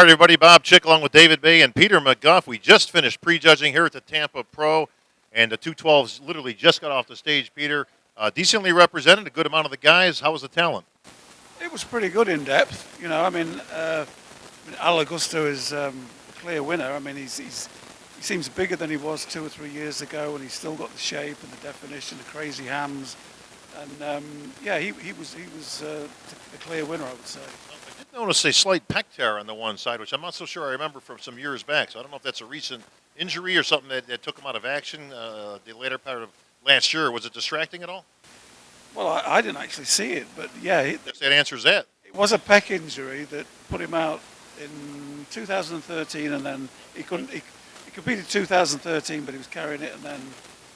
All right, everybody. Bob Chick along with David Bay and Peter McGuff. We just finished prejudging here at the Tampa Pro, and the 212s literally just got off the stage, Peter. Decently represented, a good amount of the guys. How was the talent? It was pretty good in depth. Al Augusto is a clear winner. I mean, he seems bigger than he was 2 or 3 years ago, and he's still got the shape and the definition, the crazy hams. And he was the clear winner, I would say. I did notice a slight pec tear on the one side, which I'm not so sure I remember from some years back. So I don't know if that's a recent injury or something that took him out of action the later part of last year. Was it distracting at all? Well, I didn't actually see it, but yeah. That answers that. It was a pec injury that put him out in 2013, and then he couldn't. He competed 2013, but he was carrying it, and then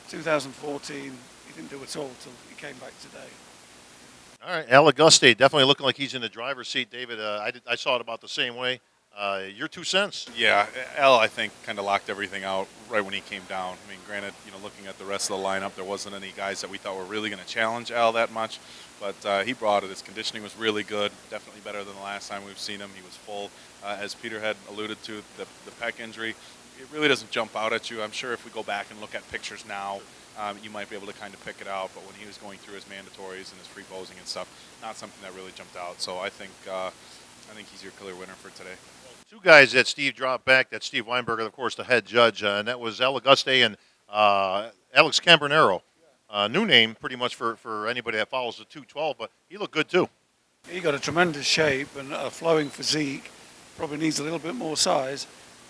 2014 he didn't do it all until he came back today. All right, Al Auguste definitely looking like he's in the driver's seat. David, I saw it about the same way. Your 2 cents. Yeah, Al, I think, kind of locked everything out right when he came down. I mean, granted, looking at the rest of the lineup, there wasn't any guys that we thought were really going to challenge Al that much, but he brought it. His conditioning was really good, definitely better than the last time we've seen him. He was full. As Peter had alluded to, the pec injury, it really doesn't jump out at you. I'm sure if we go back and look at pictures now, you might be able to kind of pick it out, but when he was going through his mandatories and his free posing and stuff, not something that really jumped out. So I think he's your clear winner for today. 2 guys that Steve dropped back. That's Steve Weinberger, of course, the head judge, and that was Al Auguste and Alex Can Bernero. New name pretty much for anybody that follows the 212, but he looked good too. He got a tremendous shape and a flowing physique. Probably needs a little bit more size.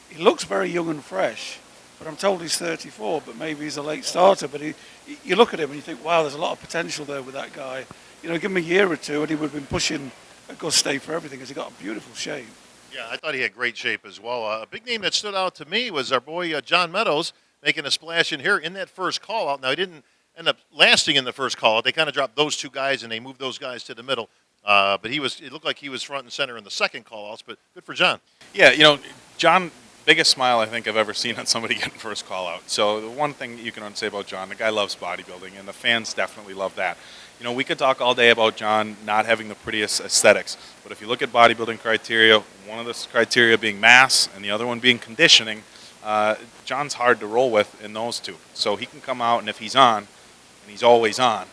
He looks very young and fresh, but I'm told he's 34, but maybe he's a late starter. But you look at him and you think, wow, there's a lot of potential there with that guy. Give him a year or two and he would have been pushing Auguste for everything because he got a beautiful shape. Yeah, I thought he had great shape as well. A big name that stood out to me was our boy John Meadows making a splash in here in that first call-out. Now, he didn't end up lasting in the first call-out. They kind of dropped those 2 guys, and they moved those guys to the middle. But it looked like he was front and center in the second call-outs, but good for John. Yeah, John, biggest smile I think I've ever seen on somebody getting first call-out. So the one thing you can say about John, the guy loves bodybuilding, and the fans definitely love that. We could talk all day about John not having the prettiest aesthetics, but if you look at bodybuilding criteria, one of the criteria being mass and the other one being conditioning, John's hard to roll with in those 2. So he can come out, and if he's on, and he's always on,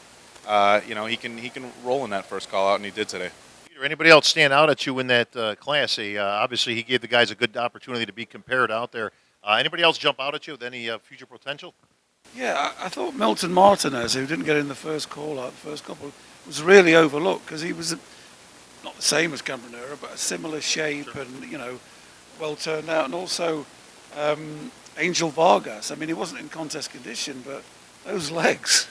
he can roll in that first call out, and he did today. Peter, anybody else stand out at you in that class? Obviously, he gave the guys a good opportunity to be compared out there. Anybody else jump out at you with any future potential? Yeah, I thought Melton Martinez, who didn't get in the first call-out, the first couple, was really overlooked because he was not the same as Can Bernero, but a similar shape. Sure. And, well turned out. And also Angel Vargas. I mean, he wasn't in contest condition, but those legs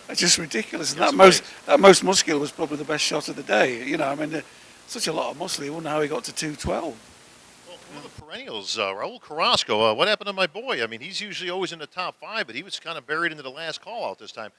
are just ridiculous. And that most muscular was probably the best shot of the day. Such a lot of muscle. You wonder how he got to 212. One of the perennials, Raul Carrasco. What happened to my boy? I mean, he's usually always in the top 5, but he was kind of buried into the last call-out this time.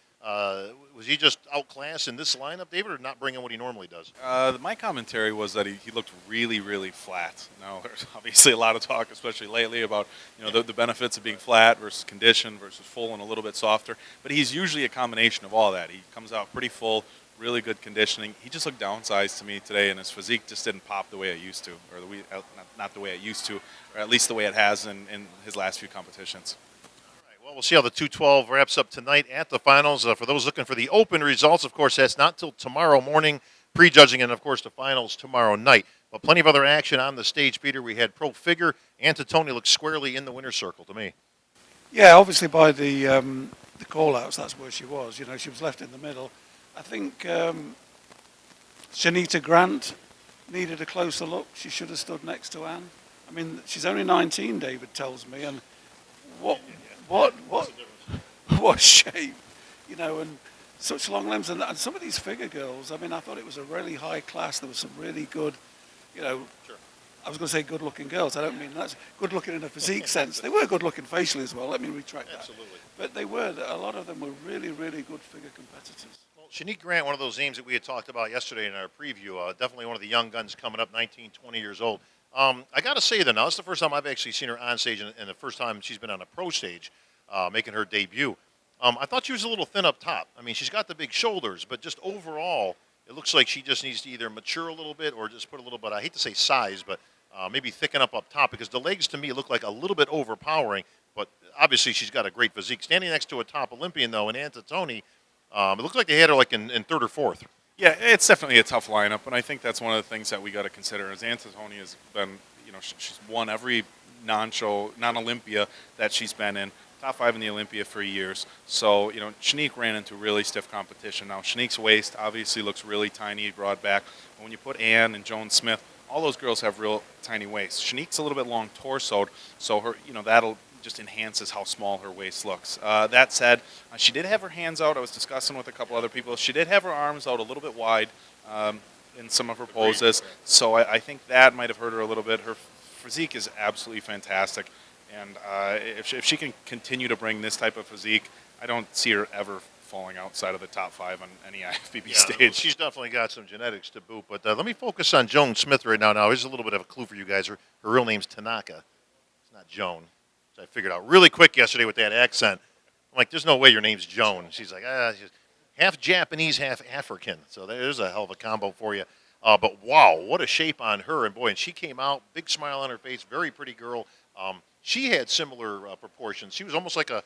Was he just outclassed in this lineup, David, or not bringing what he normally does? My commentary was that he looked really, really flat. Now, there's obviously a lot of talk, especially lately, about the benefits of being flat versus conditioned versus full and a little bit softer. But he's usually a combination of all that. He comes out pretty full, really good conditioning. He just looked downsized to me today, and his physique just didn't pop the way it used to, or not the way it used to, or at least the way it has in his last few competitions. Well, we'll see how the 212 wraps up tonight at the finals. For those looking for the open results, of course, that's not till tomorrow morning, prejudging, and, of course, the finals tomorrow night. But plenty of other action on the stage, Peter. We had Pro Figure. Antonio looked squarely in the winner's circle to me. Yeah, obviously by the call-outs, that's where she was. She was left in the middle. I think Shanique Grant needed a closer look. She should have stood next to Anne. I mean, she's only 19, David tells me, and what shape, and such long limbs. And some of these figure girls, I mean, I thought it was a really high class. There was some really good, Sure. I was going to say good-looking girls. I don't mean that's good-looking in a physique sense. They were good-looking facially as well. Let me retract that. Absolutely. But they were. A lot of them were really, really good figure competitors. Well, Shanique Grant, one of those names that we had talked about yesterday in our preview, definitely one of the young guns coming up, 19, 20 years old. I got to say, though, now, this is the first time I've actually seen her on stage and the first time she's been on a pro stage making her debut. I thought she was a little thin up top. I mean, she's got the big shoulders, but just overall, it looks like she just needs to either mature a little bit or just put a little bit, I hate to say size, but maybe thicken up top because the legs to me look like a little bit overpowering. But obviously she's got a great physique. Standing next to a top Olympian though, and Antatoni, it looked like they had her like in third or fourth. Yeah, it's definitely a tough lineup, and I think that's one of the things that we got to consider. Is Antatoni has been, she's won every non-Olympia that she's been in. Top 5 in the Olympia for years. So, Shanique ran into really stiff competition. Now, Shanique's waist obviously looks really tiny, broad back. But when you put Ann and Joan Smith, all those girls have real tiny waists. Shanique's a little bit long torsoed, so her, that'll just enhances how small her waist looks. That said, she did have her hands out. I was discussing with a couple other people. She did have her arms out a little bit wide in some of her poses. So I think that might have hurt her a little bit. Her physique is absolutely fantastic. And if she can continue to bring this type of physique, I don't see her ever falling outside of the top 5 on any IFBB stage. She's definitely got some genetics to boot. But let me focus on Joan Smith right now. Now, here's a little bit of a clue for you guys. Her real name's Tanaka. It's not Joan. So I figured out really quick yesterday with that accent. I'm like, there's no way your name's Joan. She's like, she's half Japanese, half African. So there's a hell of a combo for you. But wow, what a shape on her. And boy, and she came out, big smile on her face, very pretty girl. She had similar proportions. She was almost like a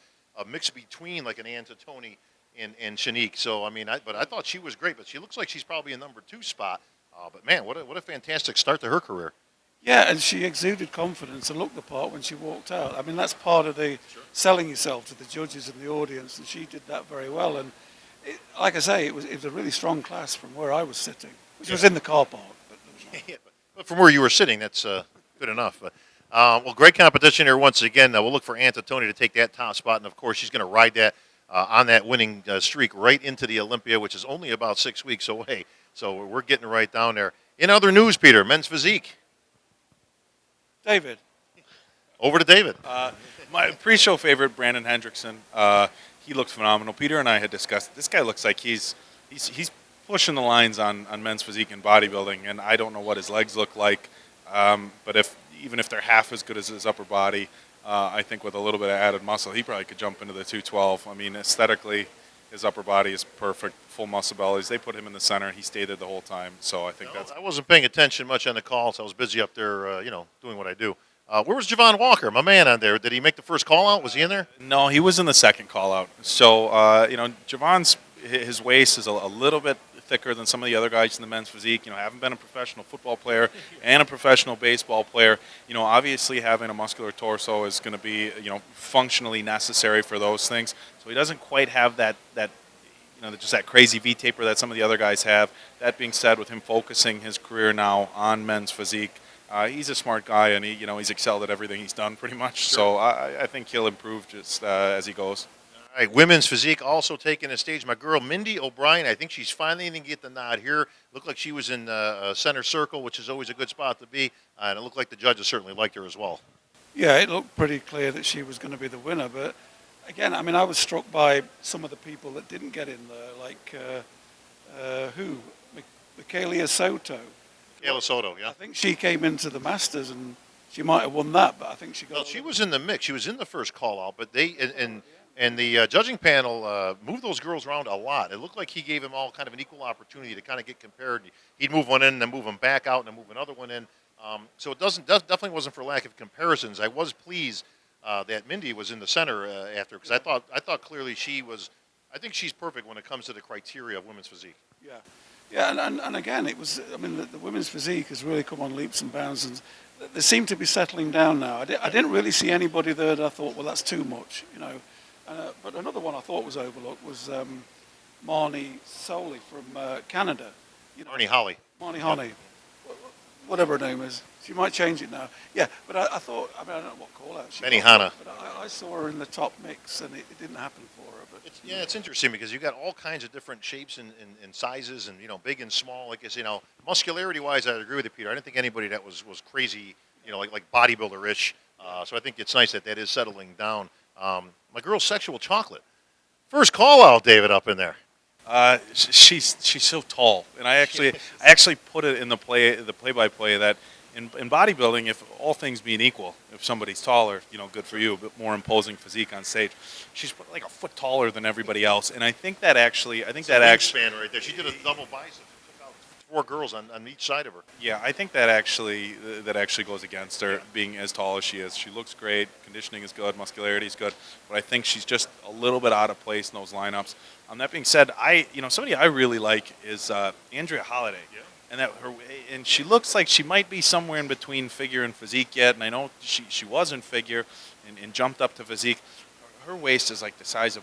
mix between like an Antatoni and Shanique. So, I mean, but I thought she was great. But she looks like she's probably a number 2 spot. But, man, what a fantastic start to her career. Yeah, and she exuded confidence and looked the part when she walked out. I mean, that's part of the selling yourself to the judges and the audience, and she did that very well. And like I say, it was a really strong class from where I was sitting, which was in the car park. But from where you were sitting, that's good enough. But, well, great competition here once again. We'll look for Antatoni to take that top spot, and, of course, she's going to ride that on that winning streak right into the Olympia, which is only about 6 weeks away. So we're getting right down there. In other news, Peter, men's physique. David. Over to David. My pre-show favorite, Brandon Hendrickson. He looks phenomenal. Peter and I had discussed this guy looks like he's pushing the lines on men's physique and bodybuilding, and I don't know what his legs look like. But even if they're half as good as his upper body, I think with a little bit of added muscle, he probably could jump into the 212. I mean, aesthetically, his upper body is perfect, full muscle bellies. They put him in the center. He stayed there the whole time. So I think I wasn't paying attention much on the call, so I was busy up there, doing what I do. Where was Javon Walker, my man on there? Did he make the first call out? Was he in there? No, he was in the second call out. So, Javon's his waist is a little bit thicker than some of the other guys in the men's physique. Haven't been a professional football player and a professional baseball player. Obviously having a muscular torso is going to be, functionally necessary for those things. So he doesn't quite have that just that crazy V-taper that some of the other guys have. That being said, with him focusing his career now on men's physique, he's a smart guy, and he's excelled at everything he's done pretty much. Sure. So I think he'll improve just as he goes. All right, women's physique also taking a stage. My girl, Mindy OBrien, I think she's finally going to get the nod here. Looked like she was in center circle, which is always a good spot to be. And it looked like the judges certainly liked her as well. Yeah, it looked pretty clear that she was going to be the winner. But, again, I mean, I was struck by some of the people that didn't get in there, like Michaela Soto. Michaela Soto, yeah. I think she came into the Masters, and she might have won that, but I think she got... Well, she was in the mix. She was in the first call-out, but and the judging panel moved those girls around a lot. It looked like he gave them all kind of an equal opportunity to kind of get compared. He'd move one in, and then move them back out, and then move another one in. So it definitely wasn't for lack of comparisons. I was pleased that Mindy was in the center after, because I thought clearly she was. I think she's perfect when it comes to the criteria of women's physique. Yeah, and again, it was. I mean, the women's physique has really come on leaps and bounds, and they seem to be settling down now. I didn't really see anybody there that I thought, well, that's too much, But another one I thought was overlooked was Marnie Soley from Canada. Marnie Holly. Marnie Holly, whatever her name is. She might change it now. Yeah, but I thought, I don't know what call-out she Benihana. got, but I saw her in the top mix, and it didn't happen for her. But It's interesting because you got all kinds of different shapes and sizes, and big and small. Like I say, muscularity-wise, I agree with you, Peter. I didn't think anybody that was crazy, like bodybuilder-ish. So I think it's nice that is settling down. My girl's Sexual Chocolate. First call-out, David, up in there. She's so tall, and I actually put it in the play-by-play that in bodybuilding, if all things being equal, if somebody's taller, good for you, but more imposing physique on stage, she's like a foot taller than everybody else, and I think that actually span right there. She did a double bicep. 4 girls on each side of her. Yeah, I think that actually goes against her being as tall as she is. She looks great, conditioning is good, muscularity is good, but I think she's just a little bit out of place in those lineups. That being said, somebody I really like is Andrea Holiday. Yeah. And she looks like she might be somewhere in between figure and physique yet, and I know she was in figure and jumped up to physique. Her waist is like the size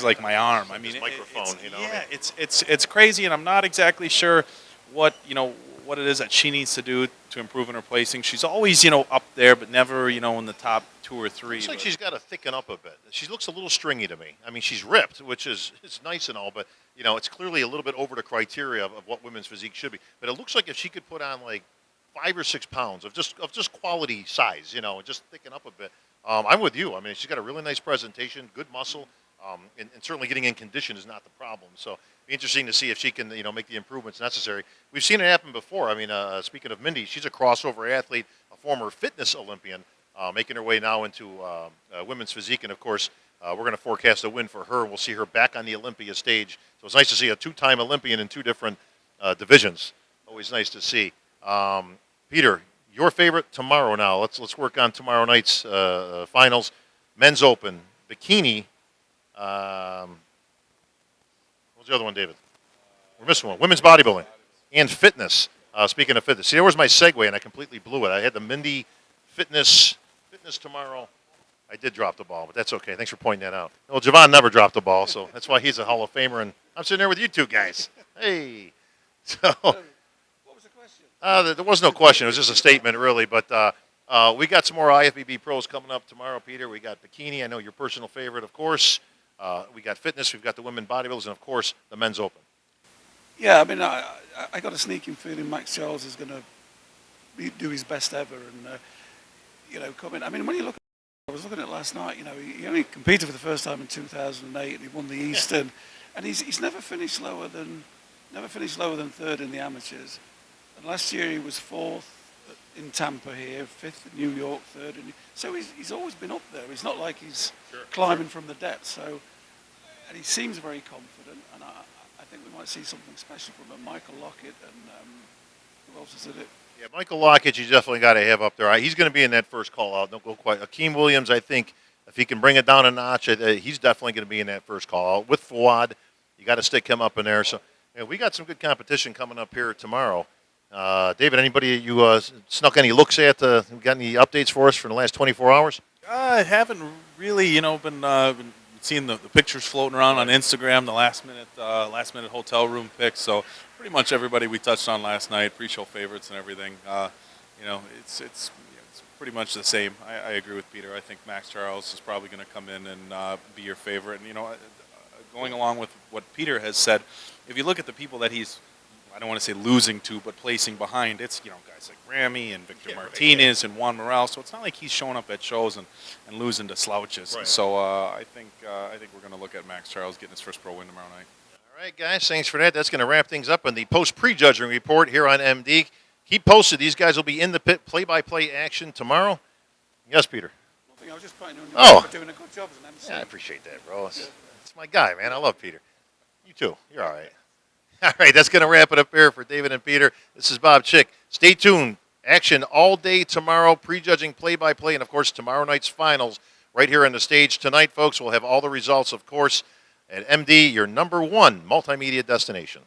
like my arm. I mean, this microphone, you know. Yeah, it's crazy, and I'm not exactly sure what it is that she needs to do to improve in her placing. She's always up there, but never in the top 2 or 3. Looks like she's got to thicken up a bit. She looks a little stringy to me. I mean, she's ripped, which is it's nice and all, but it's clearly a little bit over the criteria of what women's physique should be. But it looks like if she could put on like 5 or 6 pounds of just quality size, just thicken up a bit. I'm with you. I mean, she's got a really nice presentation, good muscle. And certainly getting in condition is not the problem. So it'll be interesting to see if she can, make the improvements necessary. We've seen it happen before. I mean, speaking of Mindy, she's a crossover athlete, a former fitness Olympian, making her way now into women's physique. And, of course, we're going to forecast a win for her. We'll see her back on the Olympia stage. So it's nice to see a 2-time Olympian in 2 different divisions. Always nice to see. Peter, your favorite tomorrow now. Let's work on tomorrow night's finals. Men's Open, bikini. What was the other one, David? We're missing one. Women's bodybuilding and fitness. Speaking of fitness, see, there was my segue, and I completely blew it. I had the Mindy fitness tomorrow. I did drop the ball, but that's okay. Thanks for pointing that out. Well, Javon never dropped the ball, so that's why he's a Hall of Famer, and I'm sitting there with you 2 guys. Hey. So, What was the question? there was no question. It was just a statement, really, but we got some more IFBB pros coming up tomorrow, Peter. We got bikini. I know your personal favorite, of course. We got fitness, we've got the women bodybuilders, and of course the men's open. Yeah, I mean, I got a sneaking feeling Max Charles is going to do his best ever, and come in. I mean, when you look, I was looking at it last night. He only competed for the first time in 2008, and he won the Eastern, and he's never finished lower than 3rd in the amateurs. And last year he was 4th in Tampa here, 5th in New York, 3rd. So he's always been up there. It's not like he's climbing from the depths. So, and he seems very confident, and I think we might see something special from him. Michael Lockett and who else is in it? Yeah, Michael Lockett, you definitely got to have up there. He's going to be in that first call out. Don't go quite. Akeem Williams, I think, if he can bring it down a notch, he's definitely going to be in that first call out. With Fawad, you got to stick him up in there. So we got some good competition coming up here tomorrow. David, anybody you snuck any looks at? Got any updates for us for the last 24 hours? I haven't really, been seeing the pictures floating around on Instagram, the last minute hotel room pics. So pretty much everybody we touched on last night, pre-show favorites and everything. It's pretty much the same. I agree with Peter. I think Max Charles is probably going to come in and be your favorite. And going along with what Peter has said, if you look at the people that he's, I don't want to say losing to, but placing behind, it's guys like Grammy and Victor Martinez and Juan Morales. So it's not like he's showing up at shows and losing to slouches. Right. So I think we're going to look at Max Charles getting his first pro win tomorrow night. All right, guys, thanks for that. That's going to wrap things up in the post-prejudging report here on MD. Keep posted. These guys will be in the pit, play-by-play action tomorrow. Yes, Peter. Nothing. I was just pointing Oh. for doing a good job as an MC. Yeah, I appreciate that, bro. It's my guy, man. I love Peter. You too. You're all right. All right, that's going to wrap it up here for David and Peter. This is Bob Chick. Stay tuned. Action all day tomorrow, prejudging play-by-play, and, of course, tomorrow night's finals right here on the stage. Tonight, folks, we'll have all the results, of course, at MD, your #1 multimedia destination.